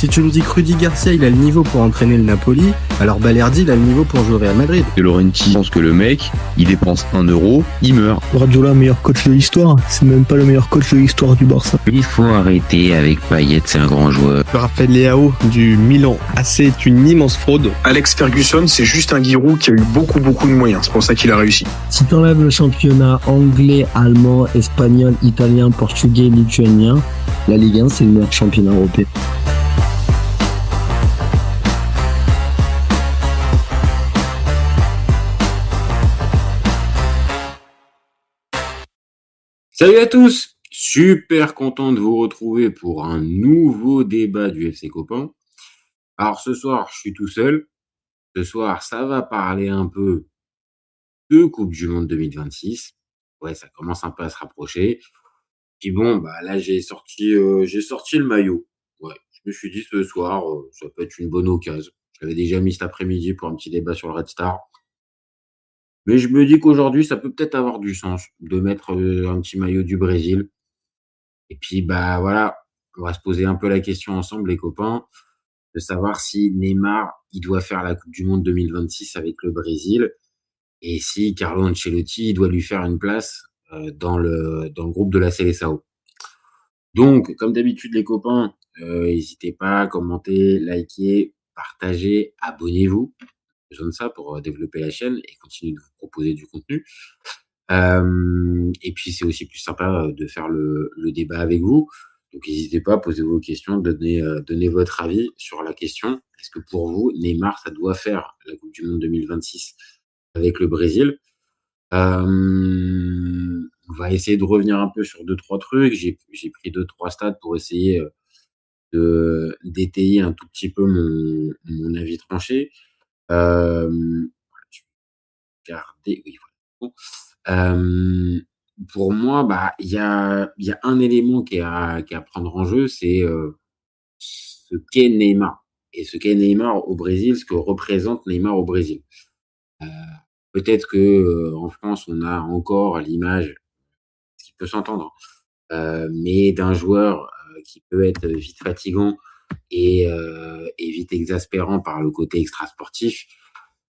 Si tu nous dis que Rudy Garcia il a le niveau pour entraîner le Napoli, alors Balerdi il a le niveau pour jouer au Real Madrid. De Laurenti pense que le mec, il dépense 1 euro, il meurt. Guardiola, meilleur coach de l'histoire, c'est même pas le meilleur coach de l'histoire du Barça. Il faut arrêter avec Payet, c'est un grand joueur. Raphaël Leao du Milan, c'est une immense fraude. Alex Ferguson, c'est juste un Giroud qui a eu beaucoup de moyens, c'est pour ça qu'il a réussi. Si t'enlèves le championnat anglais, allemand, espagnol, italien, portugais, lituanien, la Ligue 1 c'est le meilleur championnat européen. Salut à tous, super content de vous retrouver pour un nouveau débat du FC Copain. Alors ce soir, je suis tout seul. Ce soir, ça va parler un peu de Coupe du Monde 2026. Ouais, ça commence un peu à se rapprocher. Puis bon, bah là j'ai sorti le maillot. Ouais, je me suis dit ce soir, ça peut être une bonne occasion. Je l'avais déjà mis cet après-midi pour un petit débat sur le Red Star. Mais je me dis qu'aujourd'hui, ça peut peut-être avoir du sens de mettre un petit maillot du Brésil. Et puis, bah voilà, on va se poser un peu la question ensemble, les copains, de savoir si Neymar, il doit faire la Coupe du Monde 2026 avec le Brésil et si Carlo Ancelotti, il doit lui faire une place dans le groupe de la Seleção. Donc, comme d'habitude, les copains, n'hésitez pas à commenter, liker, partager, abonnez-vous. Besoin de ça pour développer la chaîne et continuer de vous proposer du contenu. Et puis c'est aussi plus sympa de faire le débat avec vous. Donc n'hésitez pas à poser vos questions, donner votre avis sur la question. Est-ce que pour vous, Neymar, ça doit faire la Coupe du Monde 2026 avec le Brésil? On va essayer de revenir un peu sur 2-3 trucs. J'ai pris 2-3 stats pour essayer d'étayer un tout petit peu mon avis tranché. Regardez, oui, voilà. Pour moi, bah, il y a un élément qui est à prendre en jeu, c'est ce qu'est Neymar et ce qu'est Neymar au Brésil, ce que représente Neymar au Brésil. Heu, Peut-être que, en France, on a encore l'image, ce qui peut s'entendre, mais d'un joueur, qui peut être vite fatigant et vite exaspérant par le côté extrasportif.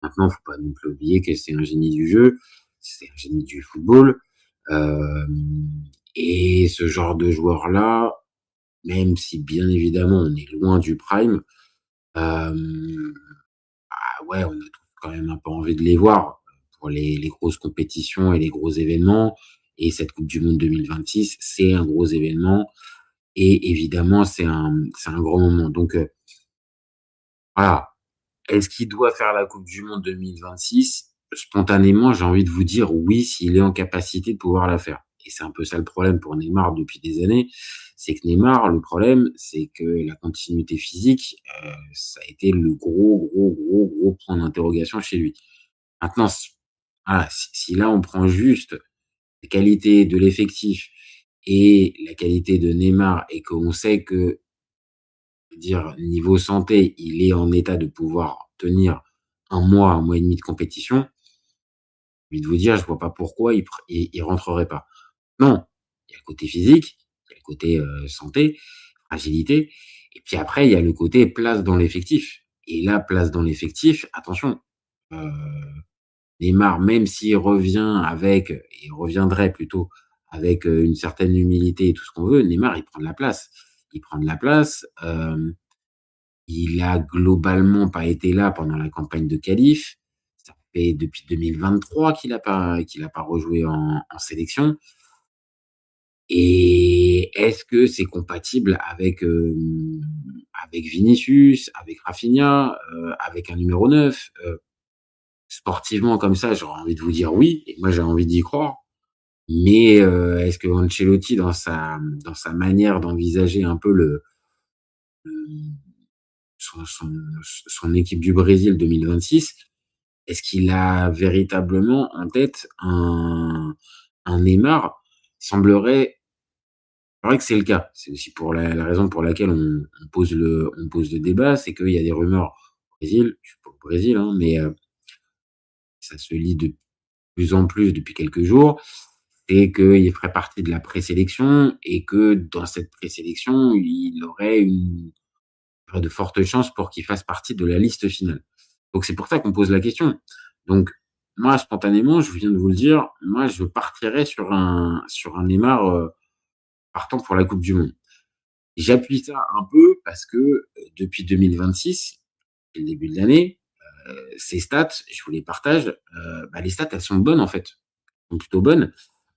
Maintenant, faut pas non plus oublier que c'est un génie du jeu, c'est un génie du football, et ce genre de joueur-là, même si bien évidemment on est loin du prime, hem, ah ouais, on a tous quand même un peu envie de les voir pour les grosses compétitions et les gros événements et cette coupe du monde 2026, c'est un gros événement et évidemment c'est un grand moment donc voilà. Est-ce qu'il doit faire la coupe du monde 2026? Spontanément, j'ai envie de vous dire oui, s'il est en capacité de pouvoir la faire. Et c'est un peu ça le problème pour Neymar depuis des années. C'est que Neymar, le problème, c'est que la continuité physique, ça a été le gros point d'interrogation chez lui. Maintenant, voilà, si là on prend juste la qualité de l'effectif et la qualité de Neymar et qu'on sait que dire niveau santé, il est en état de pouvoir tenir un mois et demi de compétition, j'ai envie de vous dire, je vois pas pourquoi il rentrerait pas. Non, il y a le côté physique, il y a le côté, santé, fragilité et puis après il y a le côté place dans l'effectif et là, place dans l'effectif, attention, heu, Neymar, même s'il revient avec et il reviendrait plutôt avec, une certaine humilité et tout ce qu'on veut, Neymar, il prend de la place. Il prend de la place, il a globalement pas été là pendant la campagne de qualif. Ça fait depuis 2023 qu'il a pas rejoué en sélection et est-ce que c'est compatible avec Vinicius, avec Rafinha, avec un numéro 9? Sportivement comme ça, j'aurais envie de vous dire oui et moi j'ai envie d'y croire. Mais, est-ce que Ancelotti dans sa manière d'envisager un peu le son équipe du Brésil 2026, est-ce qu'il a véritablement en tête un Neymar? Il semblerait que c'est le cas. C'est aussi pour la raison pour laquelle on pose le débat, c'est qu'il y a des rumeurs au Brésil, je suis pas au Brésil, hein, mais, ça se lit de plus en plus depuis quelques jours, c'est qu'il ferait partie de la présélection et que dans cette présélection, il aurait y aurait de fortes chances pour qu'il fasse partie de la liste finale. Donc c'est pour ça qu'on pose la question. Donc moi, spontanément, je viens de vous le dire, moi je partirais sur un Neymar, partant pour la coupe du monde. J'appuie ça un peu parce que, depuis 2026, c'est le début de l'année, ces stats, je vous les partage, les stats, elles sont bonnes en fait. Elles sont plutôt bonnes.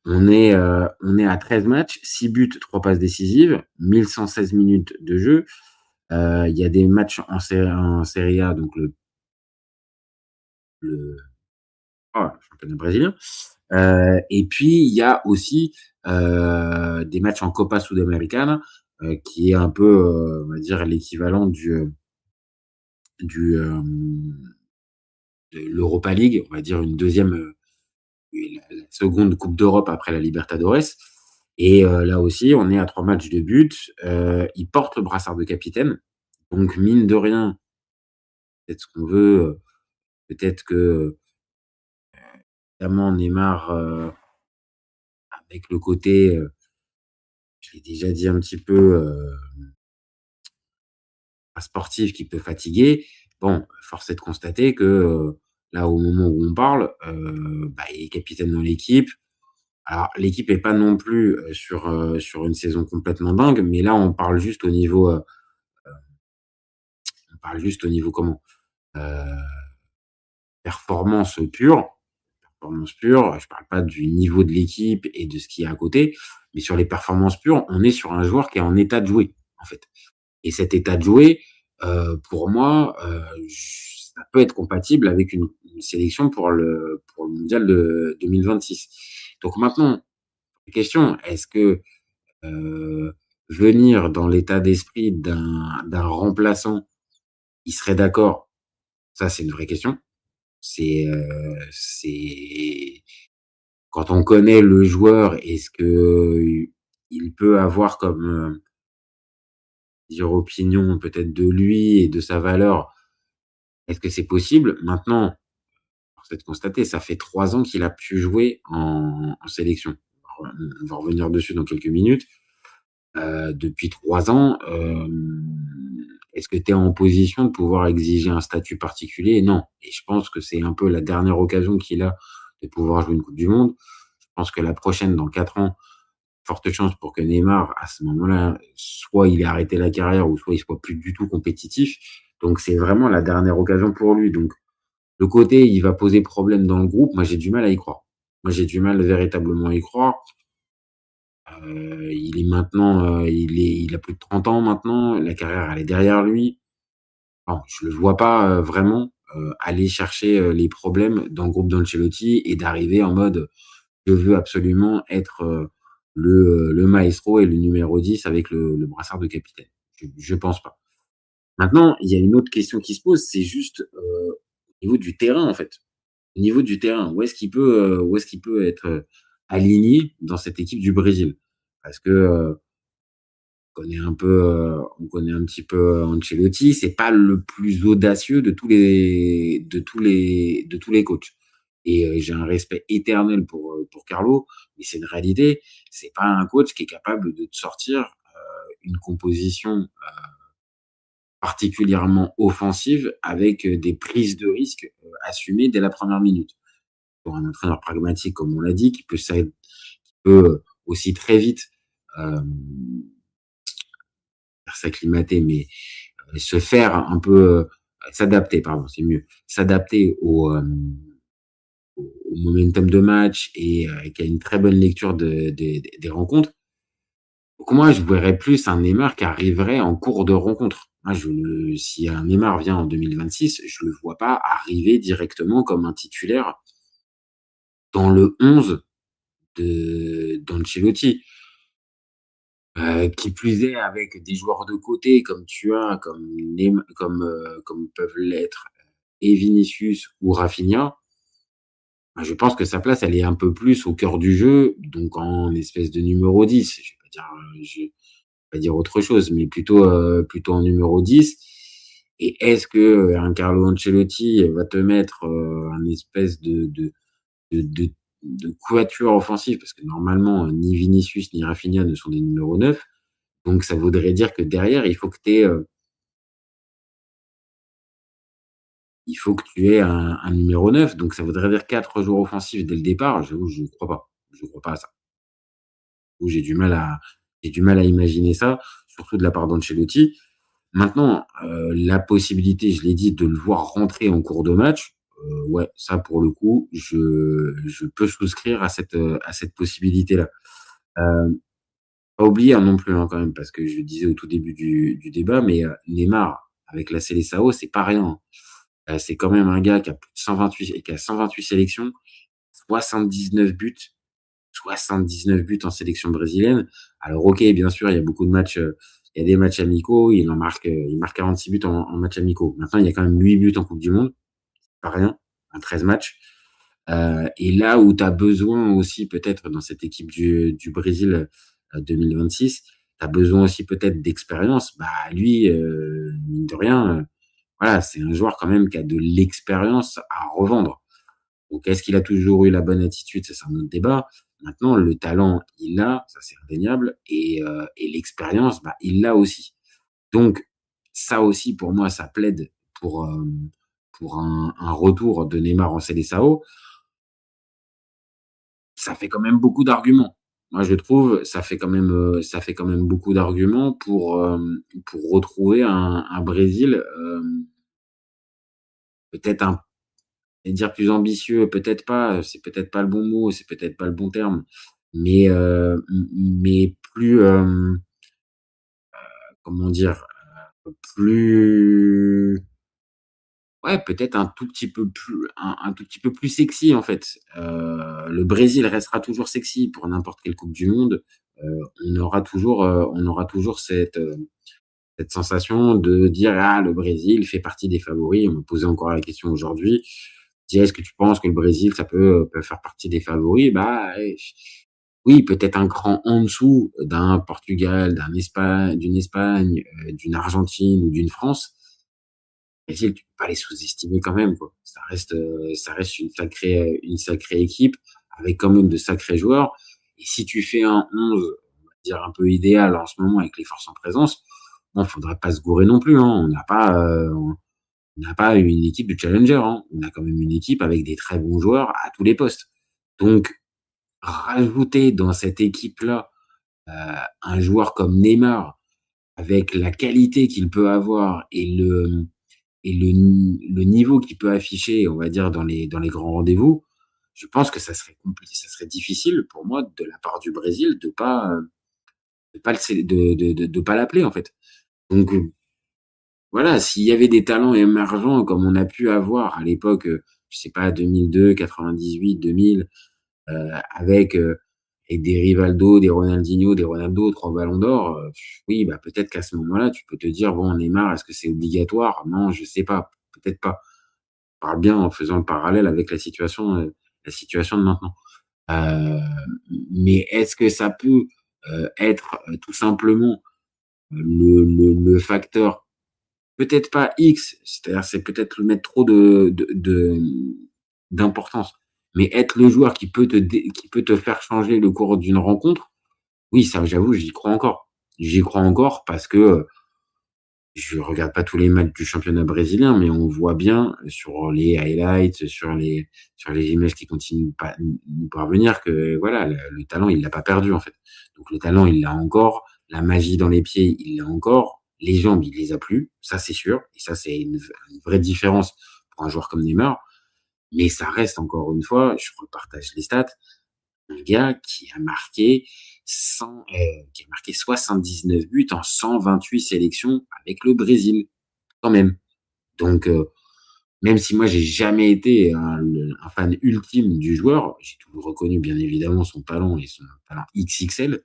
On est à 13 matchs, 6 buts, 3 passes décisives, 1116 minutes de jeu. Il y a des matchs en Serie A, donc le championnat brésilien. Et puis il y a aussi des matchs en Copa Sudamericana, qui est un peu, on va dire l'équivalent du de l'Europa League, on va dire une deuxième, la seconde Coupe d'Europe après la Libertadores. Et là aussi, on est à 3 matchs de but. Il porte le brassard de capitaine, donc mine de rien, peut-être ce qu'on veut, peut-être que évidemment Neymar, avec le côté, je l'ai déjà dit un petit peu, sportif qui peut fatiguer. Bon, force est de constater que, là, au moment où on parle, il est capitaine dans l'équipe. Alors l'équipe est pas non plus, sur une saison complètement dingue, mais là on parle juste au niveau comment? Heu, performance pure performance pure, je parle pas du niveau de l'équipe et de ce qu'il y a à côté, mais sur les performances pures, on est sur un joueur qui est en état de jouer, en fait. Et cet état de jouer, pour moi, ça peut être compatible avec une sélection pour le mondial de 2026. Donc maintenant, la question, est-ce que, venir dans l'état d'esprit d'un remplaçant, il serait d'accord? Ça, c'est une vraie question. C'est quand on connaît le joueur et ce qu'il peut avoir comme, dire opinion peut-être de lui et de sa valeur, est-ce que c'est possible? Maintenant, force est de constater, ça fait 3 ans qu'il a pu jouer en sélection. On va revenir dessus dans quelques minutes. Depuis 3 ans, est-ce que tu es en position de pouvoir exiger un statut particulier? Non. Et je pense que c'est un peu la dernière occasion qu'il a de pouvoir jouer une coupe du monde. Je pense que la prochaine, dans 4 ans, forte chance pour que Neymar, à ce moment-là, soit il ait arrêté la carrière ou soit il soit plus du tout compétitif. Donc c'est vraiment la dernière occasion pour lui. Donc le côté, il va poser problème dans le groupe, moi j'ai du mal à y croire. Moi j'ai du mal véritablement à y croire. Il est maintenant, il a plus de 30 ans maintenant, la carrière elle est derrière lui. Bon, je le vois pas, vraiment, aller chercher, les problèmes dans le groupe d'Ancelotti et d'arriver en mode: «Je veux absolument être, le maestro et le numéro 10 avec le brassard de capitaine». Je pense pas. Maintenant, il y a une autre question qui se pose, c'est juste, au niveau du terrain, en fait. Au niveau du terrain, où est-ce qu'il peut être, aligné dans cette équipe du Brésil? Parce que, on connaît un petit peu Ancelotti, c'est pas le plus audacieux de tous les coachs. Et j'ai un respect éternel pour Carlo, mais c'est une réalité. C'est pas un coach qui est capable de te sortir, une composition, particulièrement offensive avec, des prises de risques, assumées dès la première minute. Pour un entraîneur pragmatique, comme on l'a dit, qui peut aussi très vite, hem, faire s'acclimater, mais se faire un peu, s'adapter, pardon, c'est mieux. S'adapter au momentum de match et qui a une très bonne lecture des rencontres. Donc moi, je verrais plus un Neymar qui arriverait en cours de rencontre. Moi, si un Neymar vient en 2026, je le vois pas arriver directement comme un titulaire dans le 11 d'Ancelotti. Qui plus est avec des joueurs de côté comme peuvent l'être et Vinicius ou Rafinha, je pense que sa place, elle est un peu plus au cœur du jeu, donc en espèce de numéro 10. Je vais pas dire autre chose, mais plutôt en numéro 10. Et est-ce que, un Carlo Ancelotti va te mettre, un espèce de de quatuor offensif? Parce que normalement, ni Vinicius ni Rafinha ne sont des numéros 9. Donc ça voudrait dire que derrière, il faut que tu aies, il faut que tu aies un numéro 9. Donc ça voudrait dire 4 joueurs offensifs dès le départ. J'avoue, je ne crois pas. Je ne crois pas à ça. J'ai du mal à imaginer ça, surtout de la part d'Ancelotti. Maintenant, la possibilité, je l'ai dit, de le voir rentrer en cours de match, ouais, ça pour le coup, je peux souscrire à cette possibilité-là. Pas oublier non plus non plus, quand même, parce que je le disais au tout début du débat, mais Neymar avec la Seleção, c'est pas rien. C'est quand même un gars qui a plus de 128 et qui a 128 sélections, 79 buts, 79 buts en sélection brésilienne. Alors OK, bien sûr, il y a beaucoup de matchs, il y a des matchs amicaux, il marque 46 buts en matchs amicaux. Maintenant, il y a quand même 8 buts en Coupe du Monde, pas rien, en 13 matchs. Et là où tu as besoin aussi peut-être dans cette équipe du Brésil 2026, tu as besoin aussi peut-être d'expérience. Bah lui, mine de rien, voilà, c'est un joueur quand même qui a de l'expérience à revendre. Donc est-ce qu'il a toujours eu la bonne attitude? Ça, c'est un autre débat. Maintenant, le talent, il l'a, ça c'est indéniable, et l'expérience, bah, il l'a aussi. Donc ça aussi, pour moi, ça plaide pour un retour de Neymar en Seleção. Ça fait quand même beaucoup d'arguments. Moi, je trouve, ça fait quand même beaucoup d'arguments pour retrouver un Brésil, peut-être dire plus ambitieux, peut-être pas, c'est peut-être pas le bon mot, c'est peut-être pas le bon terme, mais mais plus, comment dire? Plus ouais, peut-être un tout petit peu plus sexy, en fait. Le Brésil restera toujours sexy pour n'importe quelle coupe du monde. On aura toujours cette sensation de dire: «Ah, le Brésil fait partie des favoris». On me posait encore la question aujourd'hui. Je disais: «Est-ce que tu penses que le Brésil, ça peut faire partie des favoris?» Bah, oui, peut-être un cran en dessous d'un Portugal, d'une Espagne, d'une Argentine ou d'une France. Brésil, tu peux pas les sous-estimer quand même, quoi. Ça reste une sacrée équipe avec quand même de sacrés joueurs. Et si tu fais un 11, on va dire un peu idéal en ce moment avec les forces en présence, bon, faudrait pas se gourer non plus, hein. On n'a pas une équipe de challenger, hein. On a quand même une équipe avec des très bons joueurs à tous les postes. Donc, rajouter dans cette équipe-là, un joueur comme Neymar, avec la qualité qu'il peut avoir et le niveau qu'il peut afficher, on va dire, dans les grands rendez-vous, je pense que ça serait difficile pour moi, de la part du Brésil, de pas le sé de pas l'appeler, en fait. Donc, voilà, s'il y avait des talents émergents comme on a pu avoir à l'époque, je sais pas, 2002, 98, 2000, avec, avec des Rivaldo, des Ronaldinho, des Ronaldo, 3 ballons d'or, oui, bah, peut-être qu'à ce moment-là, tu peux te dire: «Bon, Neymar, est-ce que c'est obligatoire?» Non, je sais pas, peut-être pas. Je parle bien en faisant le parallèle avec la situation de maintenant. Heu, mais est-ce que ça peut, être, tout simplement, le facteur, peut-être pas X, c'est-à-dire c'est peut-être lui mettre trop d'importance, mais être le joueur qui peut te faire changer le cours d'une rencontre, oui, ça j'avoue, j'y crois encore. J'y crois encore parce que, je regarde pas tous les matchs du championnat brésilien, mais on voit bien sur les highlights, sur les images qui continuent pas nous parvenir, que voilà, le talent, il l'a pas perdu, en fait. Donc le talent, il l'a encore, la magie dans les pieds, il l'a encore, les jambes, il les a plus, ça c'est sûr, et ça c'est une vraie différence pour un joueur comme Neymar. Mais ça reste, encore une fois, je repartage les stats, un gars qui a marqué 79 buts en 128 sélections avec le Brésil, quand même. Donc, même si moi j'ai jamais été un fan ultime du joueur, j'ai toujours reconnu bien évidemment son talent et son talent XXL,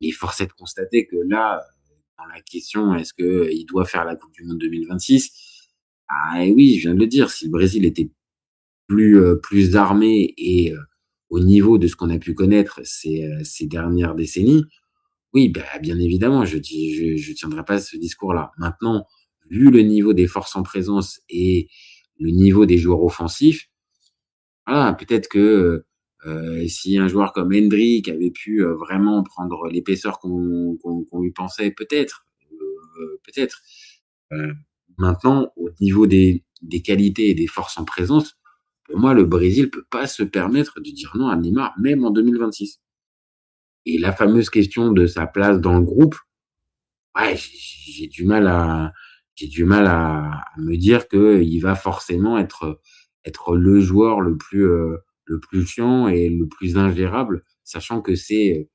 mais force est de constater que là, dans la question, est-ce que il doit faire la Coupe du monde 2026? Ah et oui, je viens de le dire, si le Brésil était plus armé et au niveau de ce qu'on a pu connaître ces dernières décennies, oui, bah, bien évidemment, je tiendrai pas ce discours-là. Maintenant, vu le niveau des forces en présence et le niveau des joueurs offensifs, voilà, peut-être que, si un joueur comme Endrick avait pu, vraiment prendre l'épaisseur qu'on lui pensait, peut-être, peut-être. Heu, Maintenant, au niveau des qualités et des forces en présence, pour moi, le Brésil peut pas se permettre de dire non à Neymar, même en 2026. Et la fameuse question de sa place dans le groupe, ouais, j'ai du mal à me dire que il va forcément être le joueur le plus chiant et le plus ingérable, sachant que c'est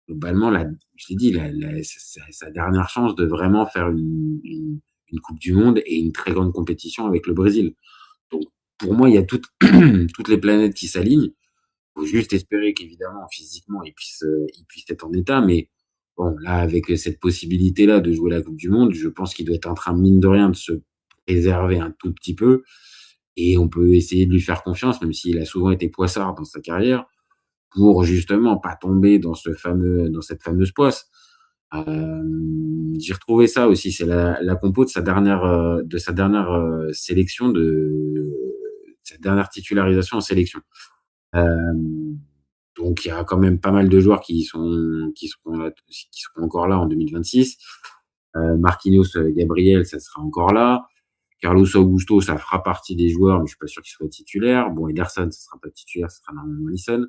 globalement je l'ai dit, sa dernière chance de vraiment faire une Coupe du Monde et une très grande compétition avec le Brésil. Donc, pour moi, il y a toutes les planètes qui s'alignent. Faut juste espérer qu'évidemment, physiquement, il puisse être en état. Mais bon, là, avec cette possibilité-là de jouer la Coupe du Monde, je pense qu'il doit être en train, mine de rien, de se préserver un tout petit peu. Et on peut essayer de lui faire confiance, même s'il a souvent été poissard dans sa carrière, pour justement pas tomber dans cette fameuse poisse. J'ai retrouvé ça aussi, c'est la compo de sa dernière sélection, de sa dernière titularisation en sélection. Donc il y a quand même pas mal de joueurs qui seront encore là en 2026. Marquinhos, Gabriel, ça sera encore là. Carlos Augusto, ça fera partie des joueurs, mais je suis pas sûr qu'il soit titulaire. Bon, Ederson, ça sera pas titulaire, ça sera normalement Alisson.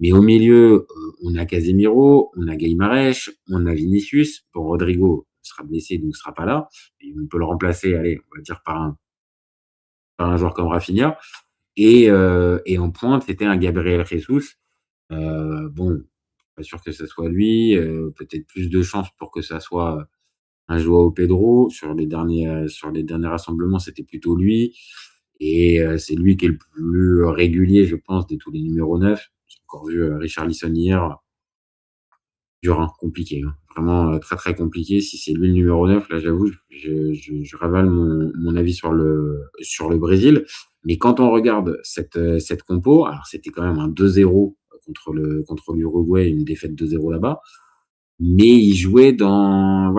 Mais au milieu, on a Casemiro, on a Guimarães, on a Vinicius. Bon, Rodrigo sera blessé, donc ne sera pas là. Et on peut le remplacer, allez, on va dire par un joueur comme Rafinha. Et en pointe, c'était un Gabriel Jesus. Bon, pas sûr que ce soit lui. Peut-être plus de chance pour que ça soit un Joao Pedro. Sur les derniers rassemblements, c'était plutôt lui. Et c'est lui qui est le plus régulier, je pense, de tous les numéros 9. J'ai encore vu Richarlison hier. Dur, hein, compliqué. Hein. Vraiment très très compliqué. Si c'est lui le numéro 9, là j'avoue, je ravale mon avis sur le Brésil. Mais quand on regarde cette compo, alors c'était quand même un 2-0 contre l'Uruguay, une défaite 2-0 là-bas. Mais il jouait dans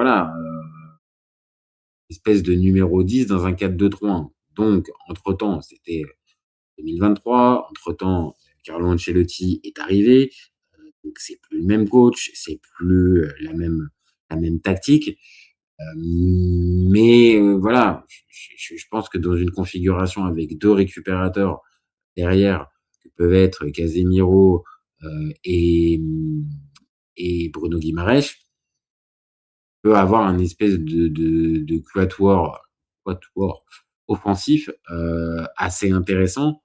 espèce de numéro 10 dans un 4-2-3-1. Donc, entre-temps, c'était 2023. Entre-temps, Carlo Ancelotti est arrivé. Donc, c'est plus le même coach, c'est plus la même tactique. Mais voilà, je pense que dans une configuration avec deux récupérateurs derrière, que peuvent être Casemiro et Bruno Guimarães, peut avoir un espèce de quatuor offensif assez intéressant.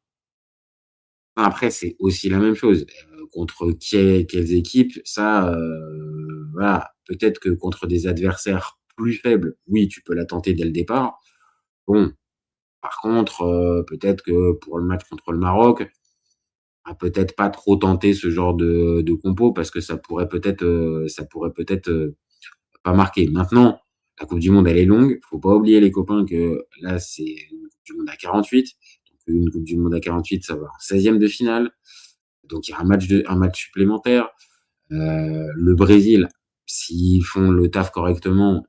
Après, c'est aussi la même chose. Contre quelles équipes, ça, voilà. Peut-être que contre des adversaires plus faibles, oui, tu peux la tenter dès le départ. Bon, par contre, peut-être que pour le match contre le Maroc, peut-être pas trop tenter ce genre de compo parce que ça pourrait peut-être pas marquer. Maintenant, la Coupe du Monde, elle est longue. Faut pas oublier, les copains, que là, c'est une Coupe du Monde à 48. Donc, une Coupe du Monde à 48, ça va en 16e de finale. Donc, il y a un match supplémentaire. Le Brésil, s'ils font le taf correctement,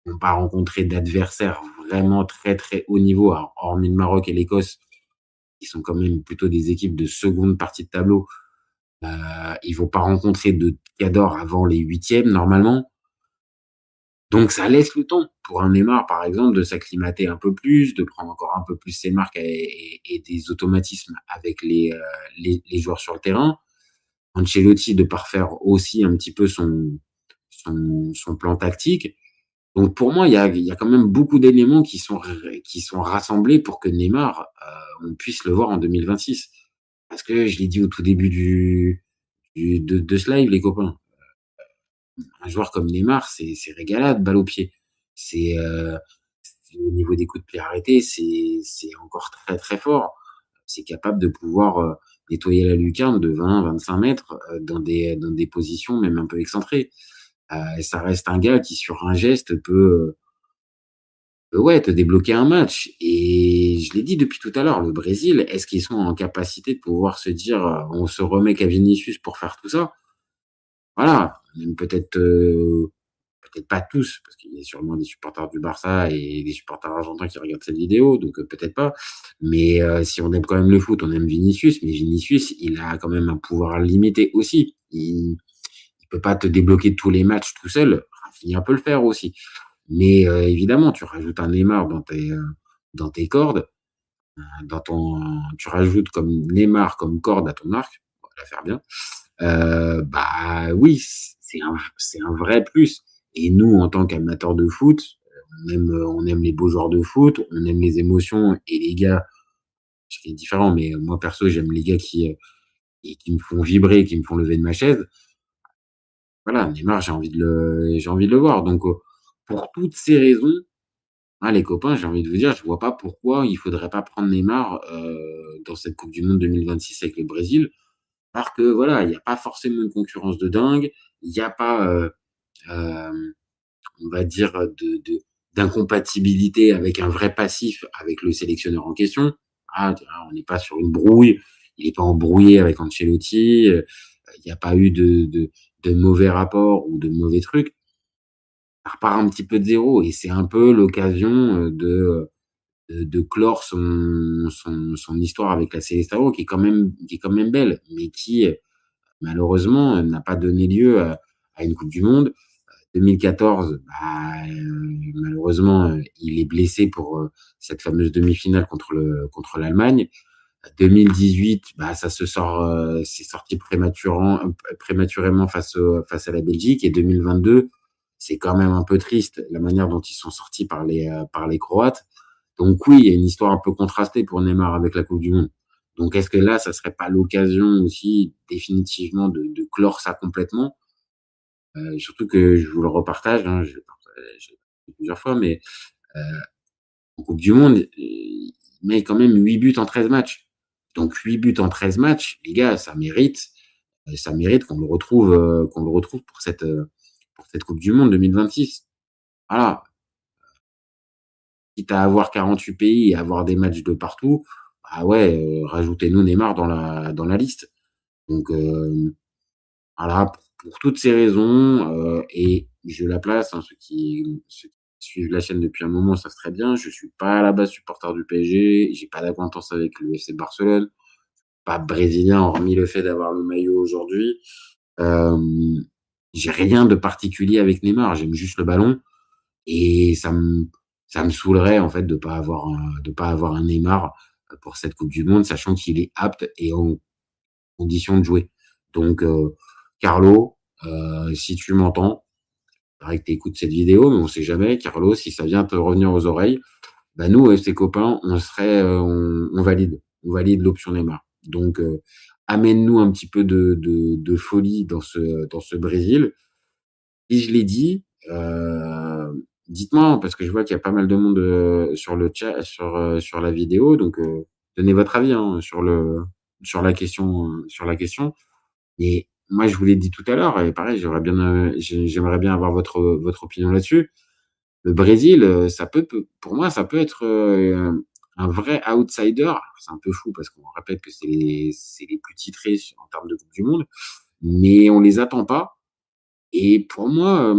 n'ont pas rencontré d'adversaires vraiment très, très haut niveau, alors, hormis le Maroc et l'Écosse, qui sont quand même plutôt des équipes de seconde partie de tableau. Ils vont pas rencontrer de cadors avant les 8e, normalement. Donc, ça laisse le temps pour un Neymar, par exemple, de s'acclimater un peu plus, de prendre encore un peu plus ses marques et des automatismes avec les joueurs sur le terrain. Ancelotti de parfaire aussi un petit peu son plan tactique. Donc, pour moi, il y a quand même beaucoup d'éléments qui sont rassemblés pour que Neymar, on puisse le voir en 2026. Parce que je l'ai dit au tout début de ce live, les copains. Un joueur comme Neymar, c'est régalade, balle au pied. C'est au niveau des coups de pied arrêtés, c'est encore très très fort. C'est capable de pouvoir nettoyer la lucarne de 20-25 mètres dans des positions même un peu excentrées. Ça reste un gars qui, sur un geste, peut te débloquer un match. Et je l'ai dit depuis tout à l'heure, le Brésil, est-ce qu'ils sont en capacité de pouvoir se dire on se remet qu'à Vinicius pour faire tout ça? Voilà, même peut-être pas tous, parce qu'il y a sûrement des supporters du Barça et des supporters argentins qui regardent cette vidéo, donc peut-être pas. Mais si on aime quand même le foot, on aime Vinicius, mais Vinicius, il a quand même un pouvoir limité aussi. Il peut pas te débloquer tous les matchs tout seul. Rafinha peut le faire aussi. Mais évidemment, tu rajoutes un Neymar dans tes cordes, dans ton tu rajoutes comme Neymar comme corde à ton arc, on va la faire bien, bah, oui, c'est un vrai plus et nous, en tant qu'amateurs de foot, on aime les beaux joueurs de foot, on aime les émotions et les gars, c'est différent, mais moi perso, j'aime les gars qui me font vibrer, qui me font lever de ma chaise. Voilà, Neymar, j'ai envie de le voir donc pour toutes ces raisons, ah les copains, j'ai envie de vous dire, je vois pas pourquoi il faudrait pas prendre Neymar, dans cette coupe du monde 2026 avec le Brésil. Alors que voilà, il y a pas forcément une concurrence de dingue, il y a pas, hem, on va dire, d'incompatibilité avec un vrai passif avec le sélectionneur en question. Ah, tu vois, on n'est pas sur une brouille, il est pas embrouillé avec Ancelotti, il y a pas eu de mauvais rapports ou de mauvais trucs. Ça repart un petit peu de zéro et c'est un peu l'occasion, de clore son histoire avec la Seleção qui est quand même belle, mais qui, malheureusement, n'a pas donné lieu à une coupe du monde. 2014, bah, malheureusement, il est blessé pour, cette fameuse demi-finale contre l'Allemagne. 2018, bah, ça se sort, c'est sorti prématurément face à la Belgique et 2022, c'est quand même un peu triste la manière dont ils sont sortis par les Croates. Donc oui, il y a une histoire un peu contrastée pour Neymar avec la coupe du monde. Donc est-ce que là, ça serait pas l'occasion aussi définitivement de clore ça complètement? Surtout que je vous le repartage, hein, je l'ai dit plusieurs fois, mais heu, en coupe du monde, il met quand même 8 buts en 13 matchs. Donc 8 buts en 13 matchs, les gars, ça mérite qu'on le retrouve pour cette coupe du monde 2026. Voilà, quitte à avoir 48 pays et avoir des matchs de partout, bah ouais, rajoutez-nous Neymar dans la liste. Donc voilà, pour toutes ces raisons, et je la place, hein, ceux qui suivent la chaîne depuis un moment savent très bien, je suis pas à la base supporter du PSG, j'ai pas d'acquaintance avec le FC Barcelone, pas brésilien hormis le fait d'avoir le maillot aujourd'hui. Hem, j'ai rien de particulier avec Neymar, j'aime juste le ballon et ça me saoulerait en fait de pas avoir un Neymar, pour cette coupe du monde, sachant qu'il est apte et en condition de jouer. Donc Carlo, si tu m'entends, c'est vrai que tu écoutes cette vidéo, mais on sait jamais. Carlo, si ça vient te revenir aux oreilles, bah, nous, ses copains, on valide. On valide l'option Neymar. Donc amène-nous un petit peu de folie dans ce Brésil. Et je l'ai dit, dites-moi, parce que je vois qu'il y a pas mal de monde, sur le chat, sur la vidéo, donc donnez votre avis, hein, sur la question. Et moi, je vous l'ai dit tout à l'heure et pareil, j'aimerais bien avoir votre opinion là-dessus. Le Brésil, ça peut pour moi, ça peut être, un vrai outsider. Alors c'est un peu fou parce qu'on répète que c'est les plus titrés en termes de coupe du monde, mais on les attend pas et pour moi,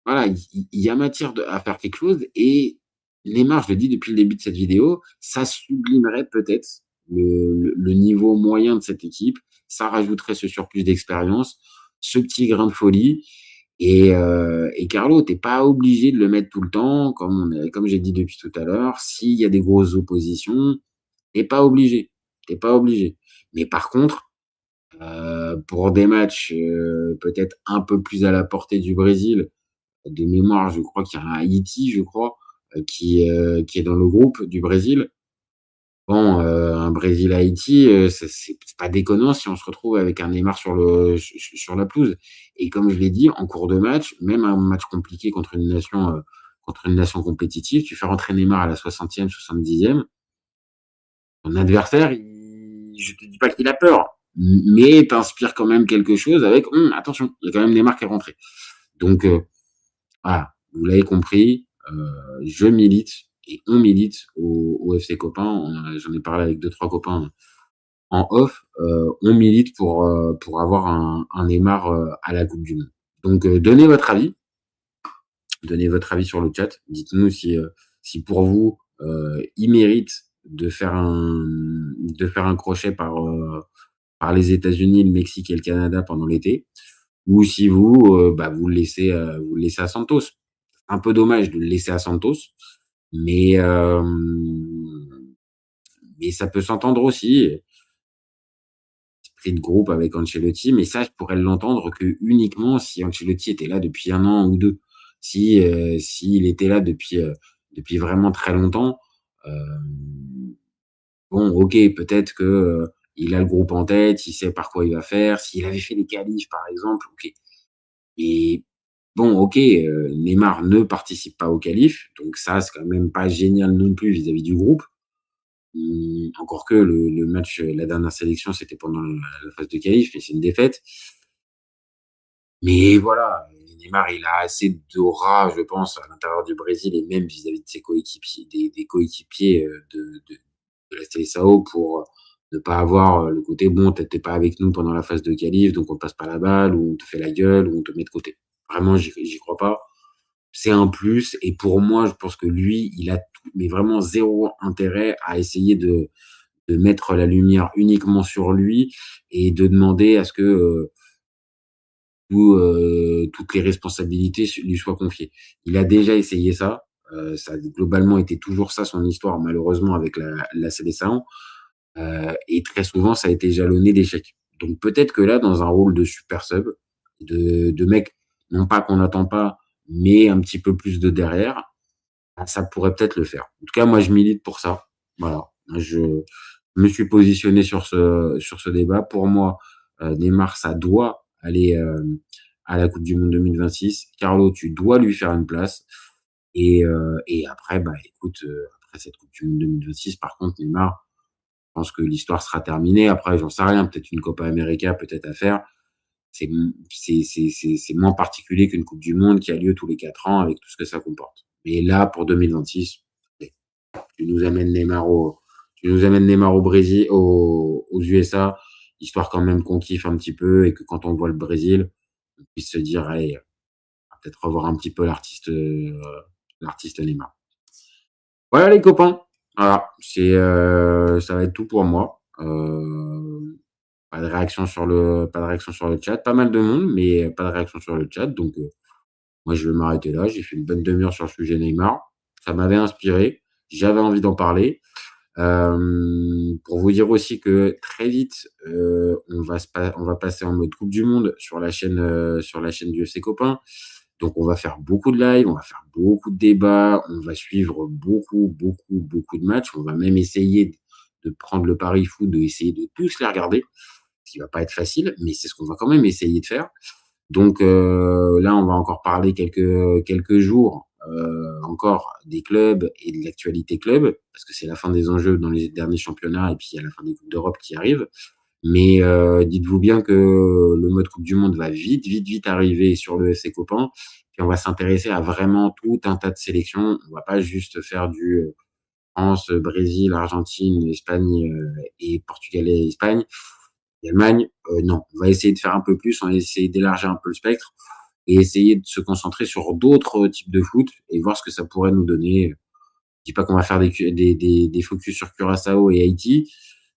voilà, il y a matière à faire quelque chose et Neymar, je le dis depuis le début de cette vidéo, ça sublimerait peut-être le niveau moyen de cette équipe. Ça rajouterait ce surplus d'expérience, ce petit grain de folie et Carlo, tu es pas obligé de le mettre tout le temps comme j'ai dit depuis tout à l'heure. S'il y a des grosses oppositions, tu pas obligé. Mais par contre, pour des matchs, peut-être un peu plus à la portée du Brésil, de mémoire, je crois qu'il y a un Haïti, je crois, qui est dans le groupe du Brésil. Bon, un Brésil-Haïti, c'est pas déconnant si on se retrouve avec un Neymar sur la pelouse et comme je l'ai dit, en cours de match, même un match compliqué contre une nation compétitive, tu fais rentrer Neymar à la 60e, 70e, ton adversaire, je te dis pas qu'il a peur, mais t'inspires quand même quelque chose avec: attention, il y a quand même Neymar qui est rentré». Donc voilà, vous l'avez compris, je milite et on milite au FC Copain. J'en ai parlé avec deux trois copains en off. On milite pour avoir un Neymar à la Coupe du Monde. Donc donnez votre avis sur le chat. Dites-nous si pour vous il mérite de faire un crochet par les États-Unis, le Mexique et le Canada pendant l'été, ou si vous vous le laissez à Santos. un peu dommage de le laisser à Santos, mais ça peut s'entendre aussi. Esprit de groupe avec Ancelotti, mais ça, je pourrais l'entendre que uniquement si Ancelotti était là depuis 1 an ou 2. Si, s'il était là depuis vraiment très longtemps, bon, OK, peut-être que, il a le groupe en tête, il sait par quoi il va faire. S'il avait fait les qualifs, par exemple, OK. Et bon, OK, Neymar ne participe pas aux qualifs, donc ça, c'est quand même pas génial non plus vis-à-vis du groupe. Encore que le match, la dernière sélection, c'était pendant la phase de qualif et c'est une défaite. Mais voilà, Neymar, il a assez d'aura, je pense, à l'intérieur du Brésil et même vis-à-vis de ses coéquipiers, des coéquipiers de la Seleção pour ne pas avoir le côté bon, t'étais pas avec nous pendant la phase de qualif, donc on te passe pas la balle, ou on te fait la gueule, ou on te met de côté. Vraiment, j'y crois pas. C'est un plus, et pour moi, je pense que lui, il a tout, mais vraiment zéro intérêt à essayer de mettre la lumière uniquement sur lui et de demander à ce que toutes les responsabilités lui soient confiées. Il a déjà essayé ça. Ça a globalement été toujours ça son histoire, malheureusement, avec la Seleção. Et très souvent, ça a été jalonné d'échecs. Donc peut-être que là, dans un rôle de super sub, de mec, non pas qu'on n'attend pas, mais un petit peu plus de derrière, bah, ça pourrait peut-être le faire. En tout cas, moi, je milite pour ça. Voilà. Je me suis positionné sur ce débat. Pour moi, Neymar, ça doit aller à la Coupe du Monde 2026. Carlo, tu dois lui faire une place. Et après, bah, écoute, après cette Coupe du Monde 2026, par contre, Neymar, je pense que l'histoire sera terminée. Après, j'en sais rien. Peut-être une Copa América, peut-être à faire. C'est moins particulier qu'une Coupe du Monde qui a lieu tous les 4 ans avec tout ce que ça comporte. Mais là, pour 2026, tu nous amènes Neymar au Brésil, aux USA, histoire quand même qu'on kiffe un petit peu et que quand on voit le Brésil, on puisse se dire, allez, on va peut-être revoir un petit peu l'artiste Neymar. Voilà les copains. Voilà, ça va être tout pour moi. Pas de réaction sur le chat. Pas mal de monde, mais pas de réaction sur le chat. Donc, moi, je vais m'arrêter là. J'ai fait une bonne demi-heure sur le sujet Neymar. Ça m'avait inspiré. J'avais envie d'en parler. Pour vous dire aussi que très vite, on va passer en mode Coupe du Monde sur la chaîne du FC Copain. Donc, on va faire beaucoup de live, on va faire beaucoup de débats, on va suivre beaucoup de matchs. On va même essayer de prendre le pari fou, d'essayer de tous les regarder, ce qui va pas être facile, mais c'est ce qu'on va quand même essayer de faire. Donc là, on va encore parler quelques jours encore des clubs et de l'actualité club, parce que c'est la fin des enjeux dans les derniers championnats et puis il y a la fin des Coupes d'Europe qui arrive. Mais dites-vous bien que le mode Coupe du Monde va vite arriver sur le FC Copain. Puis on va s'intéresser à vraiment tout un tas de sélections. On va pas juste faire du France, Brésil, Argentine, Espagne et Portugal et Espagne. Et Allemagne, non. On va essayer de faire un peu plus. On va essayer d'élargir un peu le spectre et essayer de se concentrer sur d'autres types de foot et voir ce que ça pourrait nous donner. Je dis pas qu'on va faire des focus sur Curaçao et Haïti,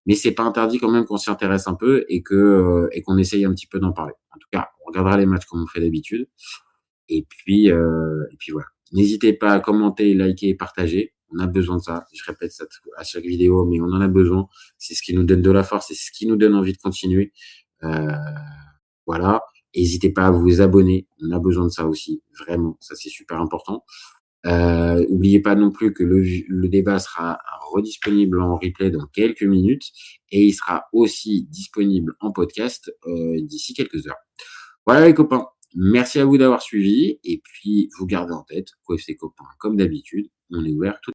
mais c'est pas interdit quand même qu'on s'y intéresse un peu et qu'on essaye un petit peu d'en parler. En tout cas, on regardera les matchs comme on fait d'habitude. Et puis voilà. N'hésitez pas à commenter, liker et partager. On a besoin de ça. Je répète ça à chaque vidéo, mais on en a besoin. C'est ce qui nous donne de la force, c'est ce qui nous donne envie de continuer. Voilà. N'hésitez pas à vous abonner. On a besoin de ça aussi. Vraiment. Ça, c'est super important. N'oubliez pas non plus que le débat sera redisponible en replay dans quelques minutes et il sera aussi disponible en podcast d'ici quelques heures. Voilà les copains, merci à vous d'avoir suivi et puis vous gardez en tête qu'au FC Copain, comme d'habitude, on est ouvert tout.